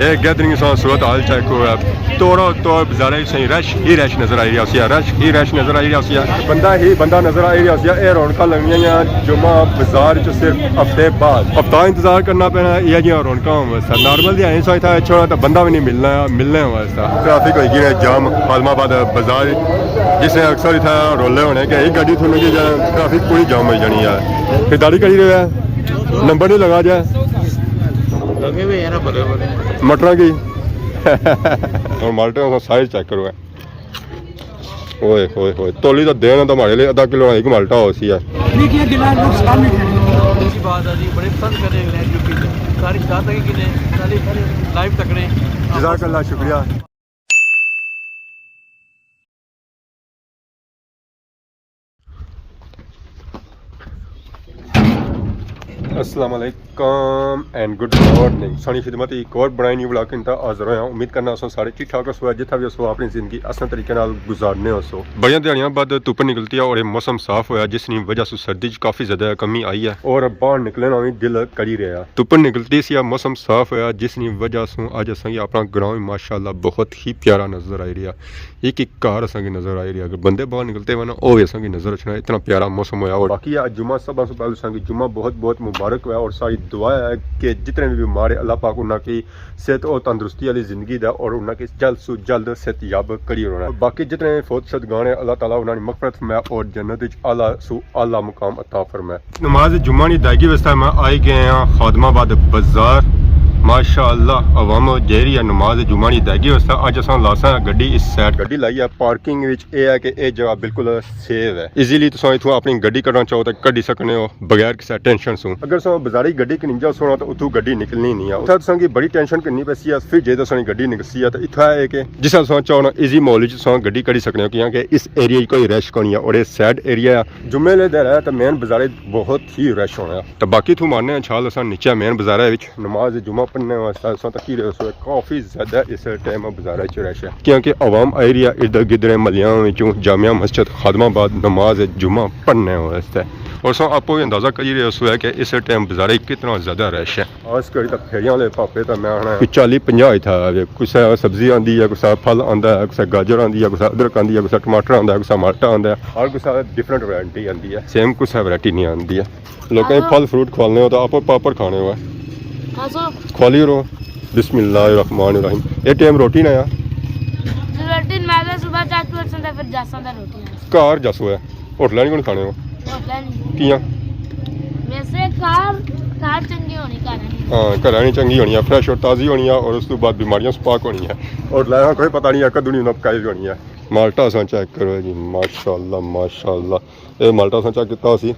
एक गैदरिंग सूरत हाल चेक हुआ तोड़ो तो बाजारे सही रश ही रश नजर आई रहा रश ही रश नजर आई रहा बंदा ही बंदा नजर आई रहा ये रौनक लगियां जुम्मा बाजार च सिर्फ हफ्ते बाद हफ्ता इंतजार करना पैना ये जी रौनक वास्ते नॉर्मल दी सो इतना छोड़ा तो बंदा भी नहीं मिलने वास्ते ट्रैफिक होगी है जाम आलमाबाद बाजार जिसने अक्सर इतना रोले होने के एक गाड़ी थोड़ी ट्रैफिक पूरी जाम हो जानी है फिर दाड़ी करी रहा है नंबर नहीं लगा जाए मटरा की और माल्टे का साइज चेक करो ओए होए होए तोली तो देना तो हमारे लिए आधा किलो एक माल्टा हो सी है जज़ाकल्लाह शुक्रिया। अस्सलाम वालेकुम एंड गुड मॉर्निंग सोनी खिदमत एक और बनाई न्यू ब्लॉग इंता हाजिर होया उम्मीद करना सो सारे ठीक ठाक हो जितना भी हो अपनी जिंदगी आसान तरीके नाल गुजारने हो सो बड़िया दिहाड़ियां बाद धुप निकलती है और मौसम साफ होया जिसकी वजह से सर्दी काफ़ी ज़्यादा कमी आई है और बाहर निकलने भी दिल करी रहा धुप निकलती सी मौसम साफ होया जिसकी वजह से अज असें अपना ग्राउंड माशाअल्लाह बहुत ही प्यारा नजर आई रहा एक कार असें नजर आई रही अगर बंदे बाहर निकलते हुए ना वो असें नजर रखना इतना प्यारा मौसम होया और बाकी जुम्मा सब पहले असें जुम्मा बहुत बहुत मुबारक हुआ और सारी दुआ है कि जितने भी बीमार है अल्लाह पाक उनकी सेहत और तंदुरुस्ती वाली जिंदगी दा और उनकी जल्द से जल्द सेहतयाब करी होना बाकी जितने फोत शदगान है अल्लाह ताला उन्होंने मगफरत फरमाए और जन्नत आला सु आला मुकाम अता फरमाए। नमाज जुम्मा दी अदायगी वास्ते मैं आई गए हैं खादमाबाद बाजार माशाअल्लाह अवाम जेरी है नमाज जुम्मा दी अदायगी वास्ते अज असां लासा गड्डी इस साइड गड्डी लाई है पार्किंग विच ए है कि ये जगह बिल्कुल सेव है इजीली तुम इथों अपनी गड्डी कढ़ना चाहो तो कढ़ी सकने हो बगैर किसी टेंशन सो अगर तुम बाजारी गड्डी कनिंजा सोना तो उतों गड्डी निकलनी नहीं है उत्थे तुसां की बड़ी टेंशन करनी पैसी है फिर जे तुसां गड्डी निकलसी है तो इत्थै है कि जिस तुसां चाहो ना इजी मॉल च तुसां गड्डी कढ़ी सकने हो क्योंकि इस एरिया कोई रश कोनी है और ये सैड एरिया जुम्मे ले दे रहा है तो मेन बाजारे बहुत ही रश होना है तो बाकी थू मारने छाल असां नीचे मेन बाजारे विच नमाज जुम्मा पढ़ने वास्ते तकी रहे काफ़ी ज़्यादा इस टाइम बाजार च रश है क्योंकि अवाम आई रही है इर्द गिर्द महलियां जामिया मस्जिद खादमाबाद नमाज जुम्मा पढ़ने वास्ते और सो आपको अंदाजा करी रहे हो कि इस टाइम बाजार कितना ज़्यादा रश है आज कड़ी तक फेरियां वाले भापे तो मैं आना 40-50 था कुछ सब्जी आती है कुछ फल आता है कुछ गाजर आती है कुछ अदरक आती है कुछ टमाटर आता है कुछ माल्टा आता है और कुछ डिफरेंट वैरायटी आती है सेम कुछ वैरायटी नहीं आती है लोगों फल फ्रूट खोलने हो तो आप पापड़ खाने हो खोली रो बिस्मिल्लाहिर्रहमानिर्रहीम ये टाइम रोटी ना यार रोटी मैं सुबह चाचू संदा फिर जासा दा रोटी कार जसो है होटल नहीं खाने हो कियां वैसे कार चंगी होनी हाँ घर नहीं चंगी होनी है फ्रैश और ताज़ी होनी है और उस तो बाद बीमारियां स्पाक होनी है और लाया कोई पता नहीं है कदू नहीं पकाई होनी है माल्टा असां चेक करो जी माशाअल्लाह माशाअल्लाह ये माल्टा असां चेक किया सी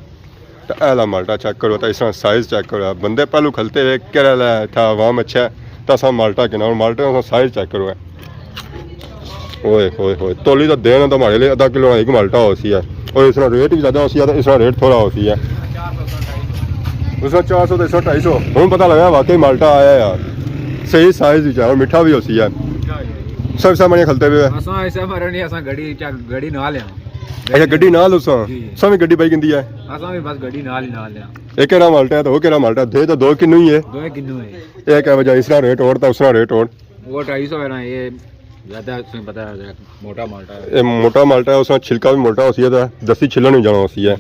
तो एला माल्टा चेक करो तो इस तरह साइज़ चेक करो बंदे पहलू खलते हुए कह रहा था आवाम अच्छा है तो असा माल्टा किना और माल्टे का साइज चेक करो ओए होए होए तोली तो देना तो हमारे लिए आधा किलो एक माल्टा हो सी है और इसका रेट भी ज़्यादा हो सी है तो इसका रेट थोड़ा हो सी है उसका 400 तो इसका 250 हमें पता लगा वाकई माल्टा आया यार सही साइज भी और मीठा भी हो सी है सब सामान खलते हुए अच्छा गड्डी नाल उसा गड्डी पाई किंदी है बस गड्डी नाल ही नाल एक केड़ा माल्टा है तो वो केड़ा माल्टा दे तो दो किन्नू ही है ये क्या वजह इसका रेट और था उसका रेट और वो 250 है ना ये ज्यादा तुम्हें पता है मोटा माल्टा है ये मोटा माल्टा है उसका छिलका भी मोटा होसी है दसी छिलन नहीं जाना होसी है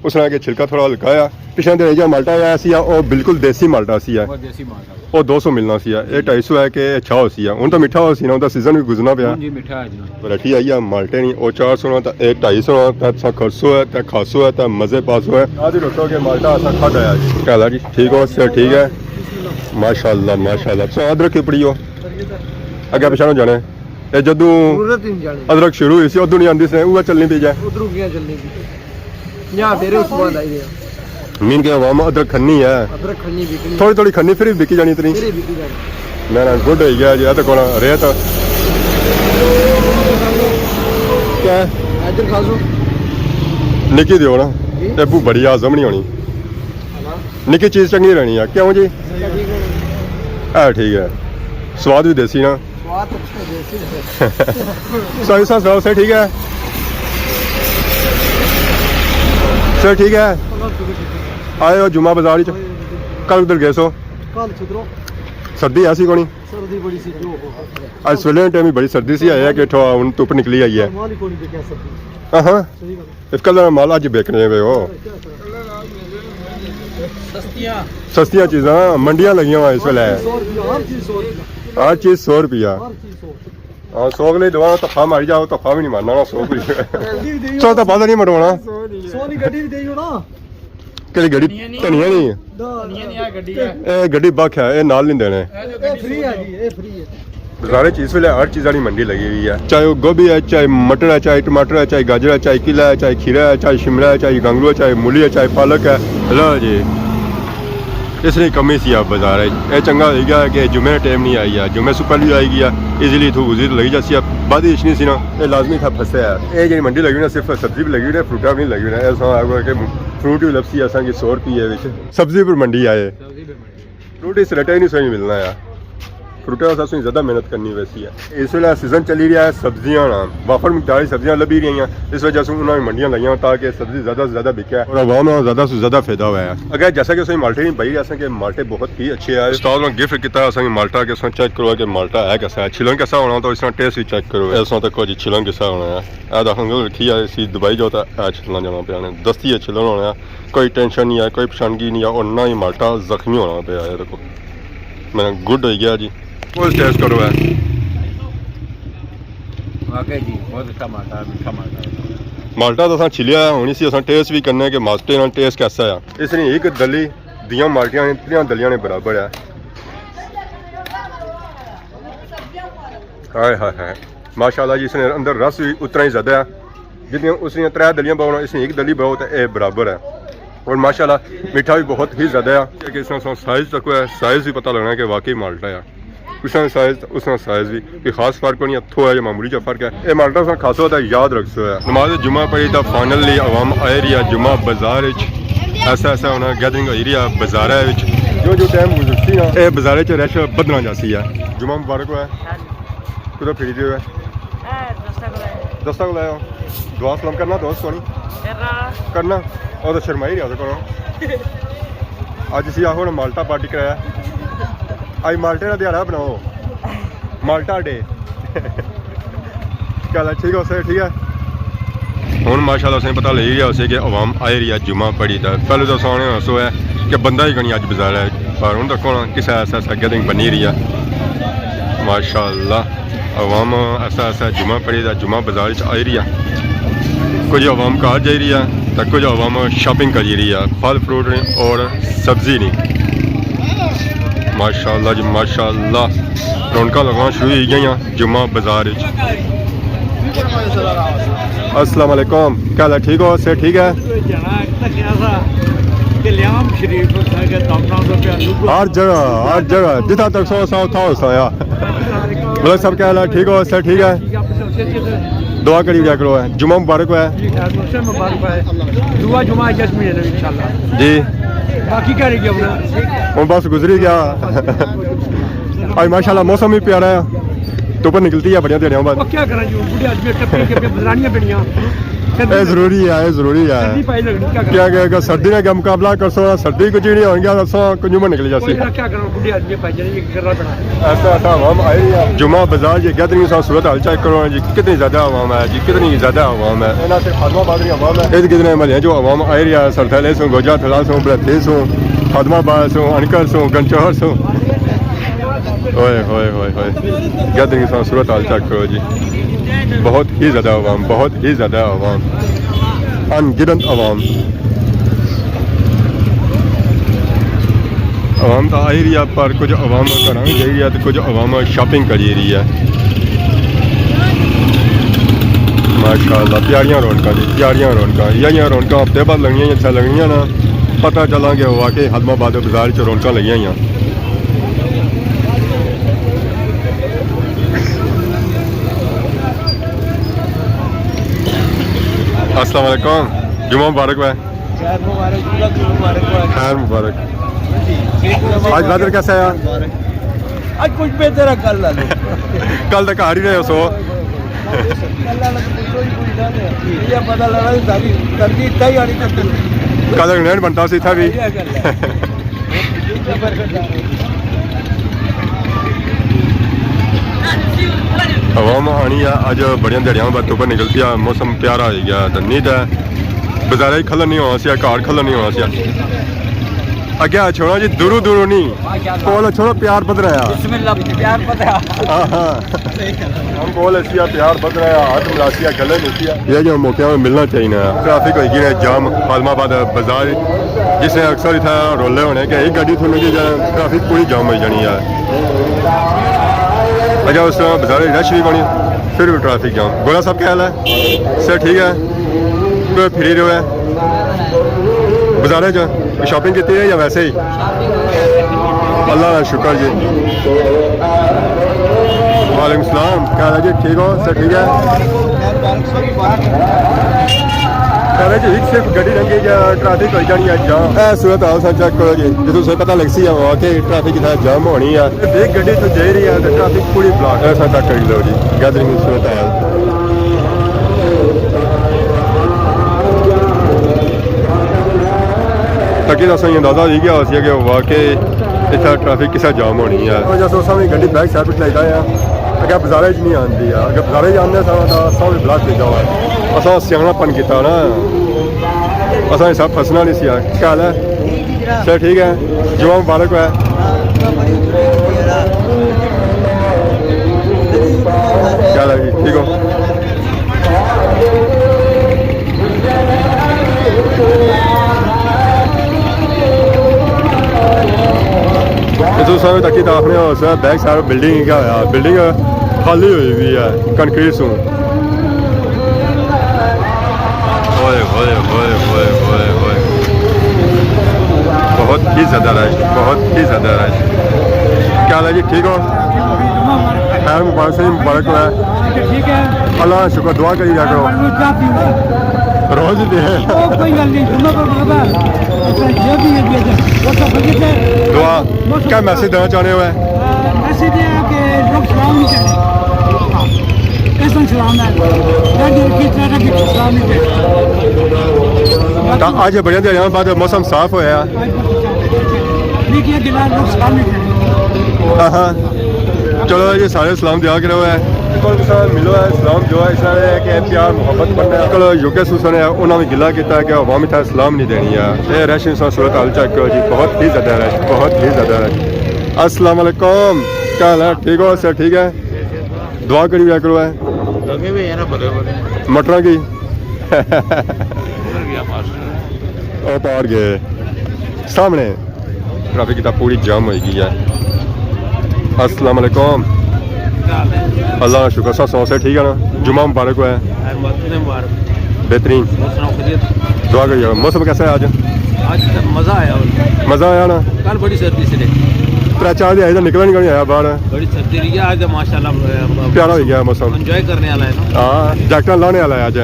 उसने आगे छिलका थोड़ा लगाया पिछले दिन जो माल्टा आया सी वो बिल्कुल देसी माल्टा सी है वो 200 मिलना सी है ये 250 है कि अच्छा हो सी है उन तो मीठा हो सी ना उनका सीजन भी गुजरना पाया वैरायटी आई है माल्टे नहीं वो 400 ना तो 250 है खरसो है तो खासो है तो मजे पासो है आज ही रोटो के माल्टा असा खाता है कहला जी ठीक हो सर ठीक है माशाअल्लाह माशाअल्लाह सो अदरक की पड़ी हो अगे पिछा जाने ये जदू अदरक शुरू हुई सी उदू नहीं आती से वो चलनी पी जाए मीन के अवाम अदरक खन्नी है थोड़ी थोड़ी खन्नी फिर बिकी जानी इतनी ना ना गुड हो गया जी तो कौन रहे तो क्या निकी दियो ना टेबू बड़ी आजम नहीं होनी निकी चीज़ चंगी रहनी है क्यों जी ठीक है स्वाद भी देसी ना सही सा से ठीक है सर ठीक है आए हो जुम्मा बाजार कल उधर गए सो सर्दी ऐसी कोनी सर्दी बड़ी सी जो आज सवेरे टाइम ही बड़ी सर्दी सी आया कि ठो हुन धुप निकली आई है माल ही कोई नहीं क्या सर्दी हाँ सही गल इस कलर माल अज बेचने पे हो सस्तियां चीज़ां मंडियां लगियां हुआ इस वेले 100 रुपया हर चीज 100 रुपया हर चीज़ 100 रुपया हर चीज 100 हाँ 100 के लिए दवा तफा मारी जाओ तफा भी नहीं मारना 100 रुपये गड्डी भी देई 100 तफा तो नहीं मरवाना 100 नी गड्डी भी देई हो ना कि गड्डी धनिया नहीं ये गड्डी बख है ये नाल नहीं देने ये फ्री है जी ये फ्री है सारे चीज़ वेले हर चीज़ वाली मंडी लगी हुई है चाहे वो गोभी है चाहे मटर है चाहे टमाटर है चाहे गाजर है चाहे किला है चाहे खीरा है चाहे शिमला है चाहे गंगलू है चाहे मूली है चाहे पालक है लो जी इसलिए कमी सी आप बाजार है ये चंगा हो गया कि जुमे टाइम नहीं आई है जुमे से पहले आई गया इजीली इतों गुजर लगी जासी बाद नहीं सी ना ये लाजमी था फंसे है ये जी मंडी लगी हुई ना सिर्फ सब्जी भी लगी हुई है फ्रूटा भी नहीं लगी हुई है ऐसा फ्रूट भी लपसी असा की 100 रुपये सब्जी पर मंडी आए फ्रूट इस रेट ही नहीं सही मिलना है फ्रूटा का सबसे ज़्यादा मेहनत करनी वैसी है इस वेले सीजन चली रहा है सब्जियां ना वाफर मिकदार सब्जियां लभी रही हैं इस वजह से उन्होंने मंडियां लगी ताकि सब्जी ज़्यादा से ज़्यादा बिके और आवाम में ज़्यादा से ज़्यादा फायदा हुआ है अगर जैसा कि माल्टे नहीं बही असें माल्टे बहुत ही अच्छे है उस्ताद ने गिफ्ट किया असें माल्टा के चेक करो कि माल्टा है कैसा है छिलन कैसा होना तो इस टेस्ट भी चेक करो ऐसा तक जी छिलन कैसा होना है ऐ देखो रखी है इसी दबाई जाओ तो ऐ छिलना जाना पे दस्ती है छिलन होना है कोई टेंशन नहीं है कोई परेशानगी नहीं है और ना ही माल्टा जख्मी होना पे है देखो मैंने गुड हो गया जी फुल टेस्ट करो है वाकई जी बहुत अच्छा माल्टा है मीठा माल्टा है माल्टा तो असां छिलिया होनी सी असां टेस्ट भी करना है कि माल्टे नाल टेस्ट कैसा है इसलिए एक दली दियां माल्टियां ने त्रियां दलियां ने बराबर है हाय हाय हाय माशाल्लाह जी इसने अंदर रस भी उतना ही ज़्यादा है जितनी उसने 3 दलियां पाओ इसने एक दली पाओ तो ये बराबर है और माशाल्लाह मीठा भी बहुत ही ज़्यादा है कि इसमें साइज़ तक है साइज़ भी पता लगना है कि वाकई माल्टा है उसमें साइज़ उसमें साइज़ भी कोई खास फर्क नहीं हथों है या मामूली जो फर्क है ये माल्टा उसमें खास होता है याद रख सो है नमाज जुमा पढ़ी तो फाइनली आवाम आए रही है जुमा बाजार ऐसा ऐसा होना गैदरिंग हो रही है बाजार जो जो टाइम गुजरती ना ये बाजार रश बदना जाती है जुमा मुबारक है कुछ फिर दियो है दस्ता को लाया दुआ सलाम करना दोस्त को करना और तो शर्माई रहा करो अज असी आहो माल्टा पार्टी कराया अज माल्टे का दिहाड़ा बनाओ माल्टा डे चल ठीक है सर ठीक है हूँ माशाल्लाह असें पता लगी गया उसे कि आवाम आई रही है जुमा पढ़ी था पहले तो सोने हसो है कि बंदा ही कहीं अज बाजार है पर हूँ देखो ना किसी ऐसा ऐसा गैदरिंग बनी रही है माशाल्लाह आवाम ऐसा ऐसा जुमा पढ़ी था जुमा बाजार आई रही है कुछ आवाम घर जा रही है तो कुछ आवाम शॉपिंग करी रही है फल फ्रूट ने और सब्जी नहीं माशाल्लाह जी माशाल्लाह रौनक लगना शुरू हो गई जुम्मा बाजार। अस्सलाम वालेकुम क्या हाल है ठीक हो से ठीक है हर जगह जितना तक सौ सौ था सोया मतलब सब क्या हाल है ठीक हो से ठीक है दुआ करी दिया करो है जुम्मा मुबारक है जी बाकी क्या रह गया हूँ बस गुजरी गया आज माशाल्लाह मौसम भी प्यारा है धुप निकलती है बढ़िया देने बाद क्या ये जरूरी है क्या कहेगा सर्दी ने क्या मुकाबला कर सो सर्दी कुछ नहीं होंगे कंज्यूमर निकली जाती ऐसा ऐसा आवाम आई है जुम्मा बाजार जी गैदरिंग सूरत हाल चेक करो जी कितनी ज़्यादा आवाम है जी कितनी ज़्यादा आवाम है इर्द गिर्द में जो आवाम आई रही है सरथैले सो गोजा थला सो बलथी सो खादमाबाद सो अनकर सो गंचौर सो होए होए होए होए गैदरिंग सूरत हाल चेक करो जी बहुत ही ज़्यादा आवाम बहुत ही ज़्यादा आवाम अनगिनत आवाम आवाम तो आई रही है पर कुछ आवाम घर जा रही है तो कुछ आवाम शॉपिंग करी रही है माशाल्लाह प्यारियां रौनक जी प्यारियां रौनक यही रौनक हफ्ते बाद लगनियां अच्छा लगनियां ना पता चला कि वाकई हदमाबाद बाजार च रौनक लगी हुई अस्सलाम वालेकुम जुम्मा मुबारक है खैर मुबारक आज वेदर कैसा है आज कुछ बेहतर है कल तक आ ही रहे हो सो पता लगा सर्दी इतना ही आनी कल इंग्लैंड बनता सी था भी हवा में आनी है अज बड़िया दिहाड़ियां बाद धुप्प निकल पिया मौसम प्यारा हो गया तो नहीं तो बाजारे ही खलन नहीं होना सी घर खलन नहीं होना सी अगे छोड़ो जी दूरू दूरू नहीं कोल छोड़ो प्यार बद रहा प्यार पता हाँ हाँ हम बोल ऐसी प्यार बद रहा हाथ मिलासिया गले मिलती ये जो मौके में मिलना चाहिए ट्रैफिक होगी ना जाम आलमाबाद बाजार जिसने अक्सर इतना रोले होने के एक गड्डी थोड़ी जी ट्रैफिक पूरी जाम हो जानी है अच्छा उस तरह बाजार रश भी बनी फिर भी ट्रैफिक जाम गोला साहब क्या हाल है सर ठीक है कोई फ्री रहो है बाजारे च शॉपिंग की है या वैसे ही अल्लाह का शुक्र जी वालेकुम सलाम क्या हाल है जी ठीक हो सर ठीक है कह जी एक सिर्फ गड्डी लंघी या ट्रैफिक हो जानी है जाम ए सूरत हाल सा चेक करो जी जो तुझे पता लग सी है कि ट्रैफिक इतना जाम होनी है एक गड्डी तो जा रही है तो ट्रैफिक पूरी ब्लॉक ऐसा चेक कर लो जी गैदरिंग सूरत हाल तकी का सही अंदाजा ही गया सी कि वाकई इतना ट्रैफिक किसा जाम होनी है जैसे सामने गड्डी बैक साइड पर लगता है अगर बाजारे नहीं आती है अगर बाजारे आने तो सामने ब्लॉक ले जाओ असा सियाणापन किया ना असा सब फसना नहीं सी क्या हाल है सर ठीक है जुमा मुबारक है क्या हाल है जी ठीक हो तो सामने तक आखने उस बैक साइड बिल्डिंग क्या होया बिल्डिंग खाली हुई हुई है कंक्रीट से ओए ओए ओए ओए ओए ओए बहुत ही ज़्यादा रश क्या हाल है जी ठीक हो खैर मुबारक से मुबारक हुआ है अल्लाह शुक्र दुआ करी जा करो रोज दे दुआ क्या मैसेज देना चाहने हो मैसेज ये है कि लोग सलाम नहीं करें कैसा सलाम है आज बढ़िया दिहाड़ियां बाद मौसम साफ होया लोग सलाम नहीं करें हाँ हाँ चलो ये सारे सलाम दिया करो है मिलो है सलाम जो है इसलिए है कि प्यार मुहब्बत बनना है कल यूके सूसन है उन्होंने गिला किया कि अवामी था सलाम नहीं देनी है ये रश इंसान सूरत हाल चेक करो जी बहुत ही ज़्यादा रश बहुत ही ज़्यादा रश अस्सलाम वालेकुम क्या हाल है ठीक हो सर ठीक है दुआ करी दिया करो है मटरों की उतार गए सामने ट्रैफिक की पूरी जाम हो गई है अस्सलाम वालेकुम अल्लाह का शुक्र सा सौ से ठीक है ना जुमा मुबारक हुआ है बेहतरीन दुआ करिए मौसम कैसा है आज मज़ा आया ना कल बड़ी सर्दी से 3-4 दिन तो निकला नहीं आया बाहर बड़ी सर्दी रही है आज माशाल्लाह प्यारा हो गया मौसम एंजॉय करने वाला है ना हाँ जैकट लाने वाला है आज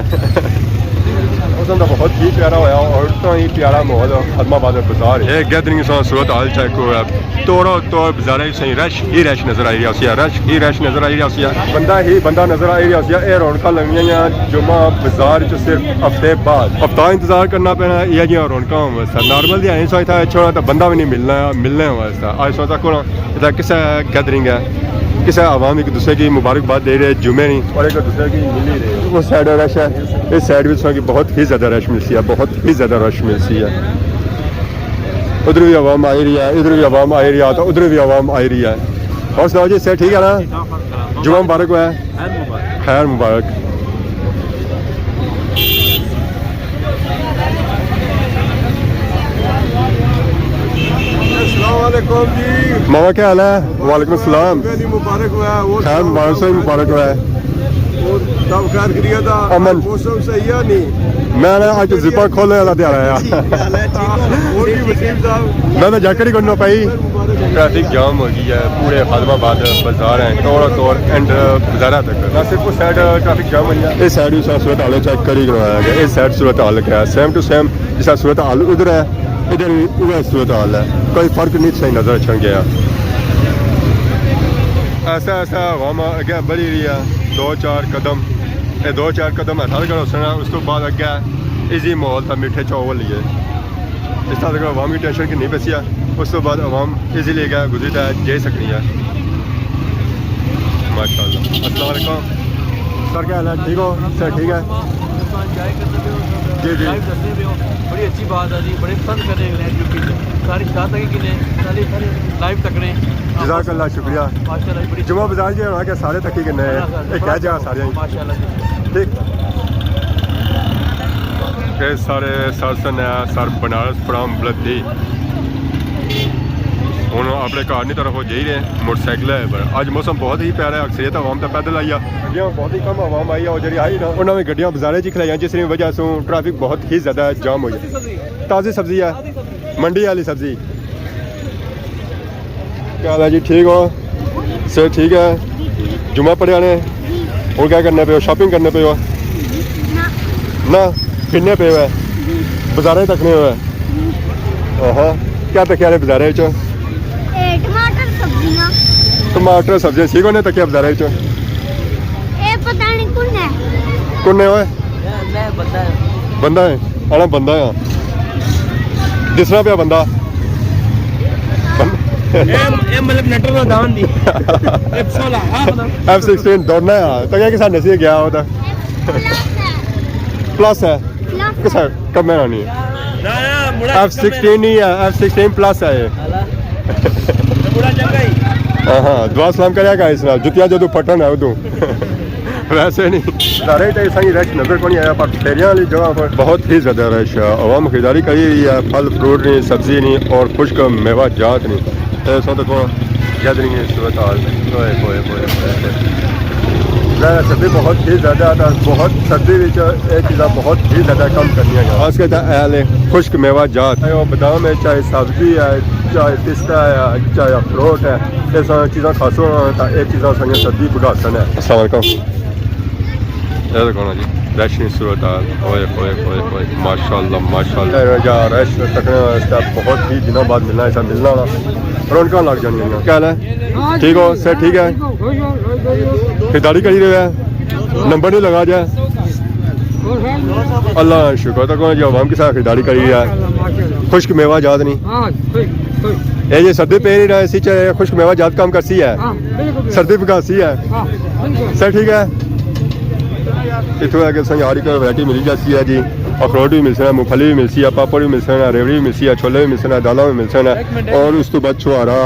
मौसम तो बहुत ही प्यारा होया और तो ही प्यारा माहौल आलमाबाद बाजार है गैदरिंग सूरत हाल चेक हुआ तोड़ो तो बाजार सही रश ही रश नजर आई रहा रश ही रश नजर आई रहा बंदा ही बंदा नजर आई रहा ये रौनक लगियां जुम्मा बाजार च सिर्फ हफ्ते बाद हफ्ता इंतजार करना पैना ये जी रौनक वास्ते नॉर्मल दी आई सोचता छोड़ा तो बंदा भी नहीं मिलने वास्ते आज सोचता को किसा गैदरिंग है किसी आवाम एक दूसरे की मुबारकबाद दे रहे जुमे नहीं और एक दूसरे की मिल ही रहे वो साइड रश है इस साइड भी की बहुत ही ज़्यादा रश मिलती है बहुत ही ज़्यादा रश मिलती है उधर भी आवाम आई रही है इधर भी आवाम आई रही है तो उधर भी आवाम आई रही है और सुनाओ जी सर ठीक है ना जुमा मुबारक हुआ है खैर मुबारक जी मामा क्या हाल है वालेकुम सलाम मुबारक हुआ वो खैर मुबारक से मुबारक हुआ है तब खैर करिए था अमन मौसम सही है नहीं मैंने आज जिपा खोलने वाला दिया आया मैं तो जैकेट ही करना पाई ट्रैफिक जाम हो गई है पूरे आलमाबाद बाजार है तोड़ तोड़ एंड बाजारा तक ना सिर्फ उस साइड ट्रैफिक जाम हो गया इस साइड भी सूरत हाल चेक कर ही करवाया गया इस साइड सूरत हाल क्या है सेम टू सेम जिस सूरत हाल उधर है इधर भी वह सूरत हाल है कोई फर्क नहीं सही नजर चल गया ऐसा ऐसा हवा अगे बढ़ी रही है 2-4 कदम ये 2-4 कदम है थाल करो उस तो बाद अगे इजी माहौल था मीठे चावल लिए इस तरह तक अवाम की टेंशन की नहीं बची है उस तो बाद अवाम इजीली गुजरता है जा सकनी है माशाल्लाह अस्सलाम वालेकुम सर, क्या हाल है? ठीक हो सर? ठीक है जी जी। बड़ी अच्छी बात है जी, बड़े पसंद कर रहे हैं यूपी से सारी चाहत है कि सारी लाइव तक रहे जज़ाकल्लाह, शुक्रिया। माशाल्लाह बड़ी जुमा बाजार जी होना के सारे तकी किन्ने एक कह जा सारे माशाल्लाह जी। ठीक के सारे सरसन है सर बनारस फ्राम बलदी ਹੁਣ ਆਪਣੇ ਘਰ ਦੀ ਤਰਫ ਜਾ ਰਹੇ ਮੋਟਰਸਾਈਕਲ ਹੈ ਪਰ ਅੱਜ ਮੌਸਮ ਬਹੁਤ ਹੀ ਪਿਆਰਾ ਹੈ ਅਕਸਰੀਅਤ ਆਵਾਮ ਤਾਂ ਪੈਦਲ ਆਈ ਆ ਗੱਡੀਆਂ ਬਹੁਤ ਹੀ ਕਮ ਆਵਾਮ ਆਈ ਆ ਉਹ ਜਿਹੜੀ ਆਈ ਨਾ ਉਹਨਾਂ ਵਿੱਚ ਗੱਡੀਆਂ ਬਾਜ਼ਾਰੇ 'ਚ ਖਲਾਈਆਂ ਜਿਸ ਦੀ ਵਜ੍ਹਾ ਤੋਂ ਟ੍ਰੈਫਿਕ ਬਹੁਤ ਹੀ ਜ਼ਿਆਦਾ ਜਾਮ ਹੋ ਗਿਆ ਤਾਜ਼ੀ ਸਬਜ਼ੀ ਹੈ ਮੰਡੀ ਵਾਲੀ ਸਬਜ਼ੀ क्या हाल है जी? ठीक हो सर? ठीक है जुम्मा पढ़िया ने और क्या करने पे हो? शॉपिंग करने पे हो ना फिरने पे हो बाजारे तकने हो हाँ क्या तकिया ने बाजारे चो टमाटर सब्जियां टमाटर सब्जियां ठीक होने तकिया बाजारे चो ए पता नहीं कौन है कुन्ने होए मैं बंदा है बंदा है आना बंदा है दिसना पे बंदा ਇਹ ਮਤਲਬ ਨਟਰ ਦਾ ਦਾਨ ਦੀ F16 F16 दौड़ना है तो क्या किसान से गया होता प्लस है किसा कब में नहीं है F16 नहीं है F16 प्लस है ये ਬੁੜਾ ਚੰਗਾ ਹੀ हाँ दुआ सलाम करेगा इस नाल जुतियां जो फटन है उदू वैसे नहीं सारे तो ऐसा ही रश नजर को नहीं आया पर फेरियां वाली जगह पर बहुत ही ज़्यादा रश है आवाम खरीदारी करी रही है फल फ्रूट नहीं सब्जी नहीं और खुश्क मेवा जात नहीं ऐसा तो को गैदरिंग सूरत हाल सर्दी बहुत ही ज़्यादा था बहुत सर्दी एक चीज़ा बहुत ही ज़्यादा कम करनी है खास कर खुश्क मेवा जात है बादाम है चाहे सब्जी है चाहे पिस्ता है चाहे अखरोट है ये सब चीज़ा खासो एक चीज़ा सारी सर्दी बुढ़ासन है। अस्सलाम वालेकुम जी रश सूरत हाल माशाल्लाह माशाल्लाह रश तकने वास्ते बहुत ही दिनों बाद मिलना ऐसा मिलना रौनक लग जानी क्या हाल है? ठीक हो सर? ठीक है खरीदारी करी रहे हैं नंबर नहीं लगा जाए अल्लाह शुक्र तो कौन जी आवाम के साथ खरीदारी करी रहा है खुश्क मेवा जात नहीं ये सर्दी पे नहीं रहा इसी चाहे खुश्क मेवा जात काम करती है सर्दी पकासी है सर ठीक है इतों आगे संग हर एक वैरायटी मिल जाती है जी अखरोट भी मिलते हैं मूंगफली भी मिलती है पापड़ भी मिलते हैं रेवड़ी भी मिलती है छोले भी मिलते हैं दालें भी मिलते हैं और उस तो बाद छुआरा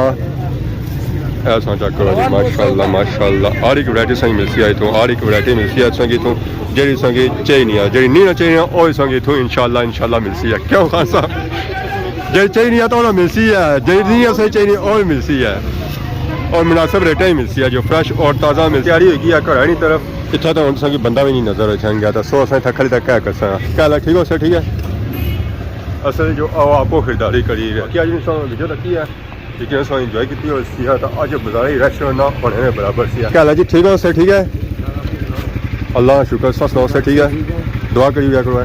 ऐसा चेक करो जी माशाल्लाह माशाल्लाह हर एक वैरायटी संग मिलती है इतों हर एक वैरायटी मिलती है संग इतों जी संग चाहिए नहीं है जी नहीं ना चाहिए वही संग इतों इंशाल्लाह मिलती है क्यों खान साहब जी चाहिए नहीं तो मिलती है जी नहीं है सही चाहिए और मिलती है और मुनासिब रेटें ही मिलती है जो फ्रेश और ताज़ा मिलती है घर की तरफ इतना तो उनसे बंदा भी नहीं नजर अच्छा गया था सो असें थकली तक क्या कर सकते क्या हाल है? ठीक हो सर? ठीक है असल जो आपको खरीदारी करी क्या जी वीडियो रखी है लेकिन सो इंजॉय की और तो अज बाजार रश ना होने में बराबर सी क्या हाल है जी? ठीक हो सर? ठीक है अल्लाह शुक्र सस लो सर ठीक है दुआ करी हुआ करो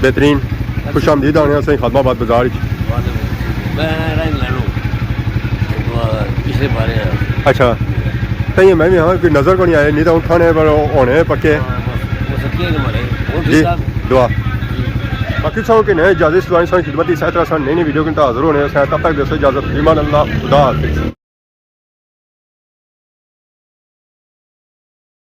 बेहतरीन खुश आमदीद आने से खादमाबाद बाजार अच्छा सही है मैं भी हाँ कोई नज़र को नहीं आया नहीं तो उठाने पर होने पक्के जी दुआ बाकी सब के नए इजाज़त खिदमत इस तरह नई वीडियो के हाजिर होने तब तक दोस्तों इजाज़त ईमान अल्लाह खुदा हाफिज़।